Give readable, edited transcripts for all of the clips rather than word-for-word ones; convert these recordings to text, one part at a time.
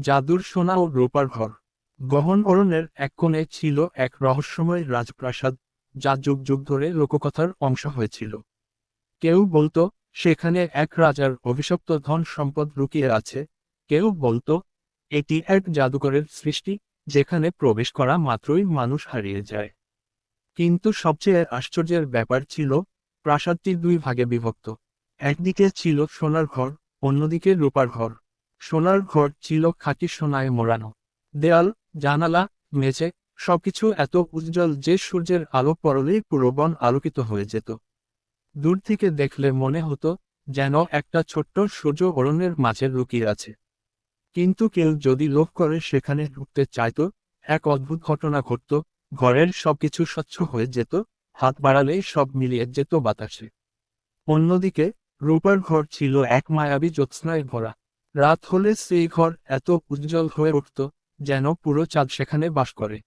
জাদুর সোনা ও রূপার ঘর। গহন অরণ্যের এক কোণে ছিল এক রহস্যময় রাজপ্রাসাদ, যা যুগ যুগ ধরে লোককথার অংশ হয়েছিল। কেউ বলতো সেখানে এক রাজার অভিশপ্ত ধন সম্পদ লুকিয়ে আছে, কেউ বলতো এটি এক জাদুকরের সৃষ্টি, যেখানে প্রবেশ করা মাত্রই মানুষ হারিয়ে যায়। কিন্তু সবচেয়ে আশ্চর্যের ব্যাপার ছিল, প্রাসাদটি দুই ভাগে বিভক্ত। একদিকে ছিল সোনার ঘর, অন্যদিকে রূপার ঘর। সোনার ঘর ছিল খাঁটি সোনায় মোড়ানো। দেয়াল, জানালা, মেঝে, সবকিছু এত উজ্জ্বল যে সূর্যের আলো পড়লেই পুরো বন আলোকিত হয়ে যেত। দূর থেকে দেখলে মনে হতো যেন একটা ছোট্ট সূর্য অরণ্যের মাঝে লুকিয়ে আছে। কিন্তু কেউ যদি লোভ করে সেখানে ঢুকতে চাইতো, এক অদ্ভুত ঘটনা ঘটত। ঘরের সবকিছু স্বচ্ছ হয়ে যেত, হাত বাড়ালেই সব মিলিয়ে যেত বাতাসে। অন্যদিকে রূপার ঘর ছিল এক মায়াবী জ্যোৎস্নায় ভরা। রাত হলে সেই ঘর এত উজ্জ্বল হয়ে উঠত যেন পুরো চাঁদ সেখানে বাস করে।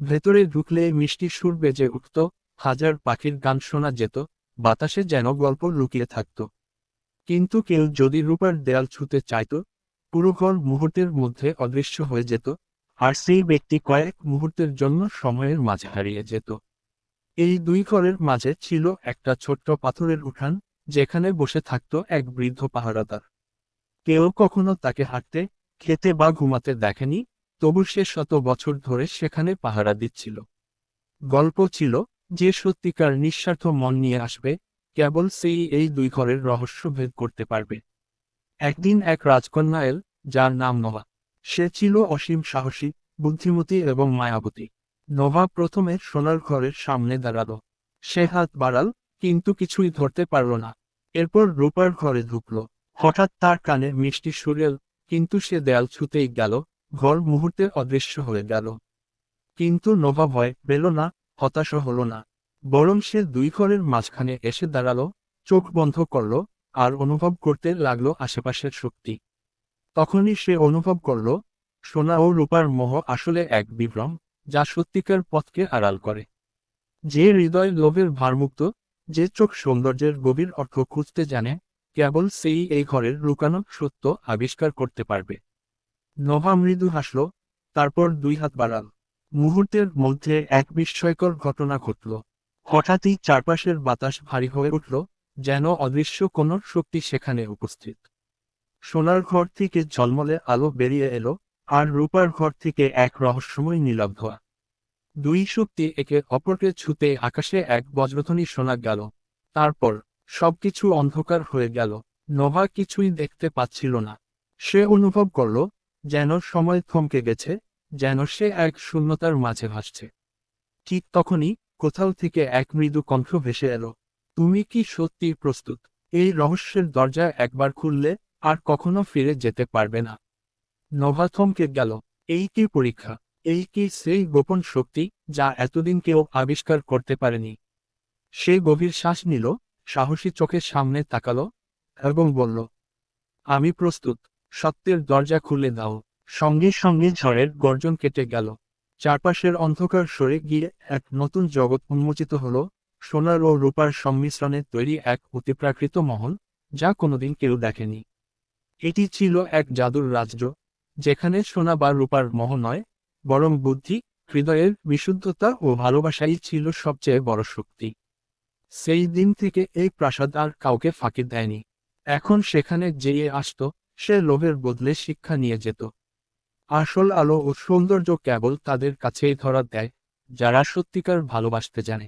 ভেতরে ঢুকলে মিষ্টি সুর বেজে উঠত, হাজার পাখির গান শোনা যেত, বাতাসে যেন গল্প লুকিয়ে থাকত। কিন্তু কেউ যদি রূপার দেয়াল ছুঁতে চাইত, পুরো ঘর মুহূর্তের মধ্যে অদৃশ্য হয়ে যেত, আর সেই ব্যক্তি কয়েক মুহূর্তের জন্য সময়ের মাঝে হারিয়ে যেত। এই দুই ঘরের মাঝে ছিল একটা ছোট্ট পাথরের উঠান, যেখানে বসে থাকত এক বৃদ্ধ পাহারাদার। কেউ কখনো তাকে হাঁটতে, খেতে বা ঘুমাতে দেখেনি, তবু সে শত বছর ধরে সেখানে পাহারা দিচ্ছিল। গল্প ছিল, যে সত্যিকার নিঃস্বার্থ মন নিয়ে আসবে, কেবল সেই এই দুই ঘরের রহস্য ভেদ করতে পারবে। একদিন এক রাজকন্যা এল, যার নাম নোভা। সে ছিল অসীম সাহসী, বুদ্ধিমতী এবং মায়াবতী। নোভা প্রথমে সোনার ঘরের সামনে দাঁড়ালো। সে হাত বাড়াল, কিন্তু কিছুই ধরতে পারল না। এরপর রূপার ঘরে ঢুকল। হঠাৎ তার কানে মিষ্টি সুর এল, কিন্তু সে দেয়াল ছুঁতেই গেল, ঘর মুহূর্তে অদৃশ্য হয়ে গেল। কিন্তু নোভা ভয় পেল না, হতাশও হল না। বরং সে দুই ঘরের মাঝখানে এসে দাঁড়ালো, চোখ বন্ধ করল, আর অনুভব করতে লাগলো আশেপাশের শক্তি। তখনই সে অনুভব করল, সোনা ও রূপার মোহ আসলে এক বিভ্রম, যা সত্যিকার পথকে আড়াল করে। যে হৃদয় লোভের ভারমুক্ত, যে চোখ সৌন্দর্যের গভীর অর্থ খুঁজতে জানে, কেবল সেই এই ঘরের লুকানো সত্য আবিষ্কার করতে পারবে। নোভা মৃদু হাসল, তারপর দুই হাত বাড়াল। মুহূর্তের মধ্যে এক বিস্ময়কর ঘটনা ঘটল। হঠাৎই চারপাশের বাতাস ভারী হয়ে উঠল, যেন অদৃশ্য কোনো শক্তি সেখানে উপস্থিত। সোনার ঘর থেকে ঝলমলে আলো বেরিয়ে এলো, আর রূপার ঘর থেকে এক রহস্যময় নীলাভ ধোঁয়া। দুই শক্তি একে অপরকে ছুঁতে আকাশে এক বজ্রধ্বনি শোনা গেল। তারপর সবকিছু অন্ধকার হয়ে গেল। নোভা কিছুই দেখতে পাচ্ছিল না। সে অনুভব করল, যেন সময় থমকে গেছে, যেন সে এক শূন্যতার মাঝে ভাসছে। ঠিক তখনই কোথাও থেকে এক মৃদু কণ্ঠ ভেসে এলো, তুমি কি সত্যি প্রস্তুত? এই রহস্যের দরজা একবার খুললে আর কখনো ফিরে যেতে পারবে না। নোভা থমকে গেল। এই কি পরীক্ষা? এই কি সেই গোপন শক্তি, যা এতদিন কেউ আবিষ্কার করতে পারেনি? সে গভীর শ্বাস নিল, সাহসী চোখের সামনে তাকালো, এবং বলল, আমি প্রস্তুত। সত্যের দরজা খুলে দাও। সঙ্গে সঙ্গে ঝড়ের গর্জন কেটে গেল। চারপাশের অন্ধকার সরে গিয়ে এক নতুন জগৎ উন্মোচিত হলো, সোনার ও রূপার সংমিশ্রণে তৈরি এক অতিপ্রাকৃত মহল, যা কোনোদিন কেউ দেখেনি। এটি ছিল এক জাদুর রাজ্য, যেখানে সোনা বা রূপার মোহ নয়, বরং বুদ্ধি, হৃদয়ের বিশুদ্ধতা ও ভালোবাসাই ছিল সবচেয়ে বড় শক্তি। সেই দিন থেকে এই প্রাসাদ আর কাউকে ফাঁকি দেয়নি। এখন সেখানে যেয়ে আসতো, সে লোভের বদলে শিক্ষা নিয়ে যেত। আসল আলো ও সৌন্দর্য কেবল তাদের কাছেই ধরা দেয়, যারা সত্যিকার ভালোবাসতে জানে।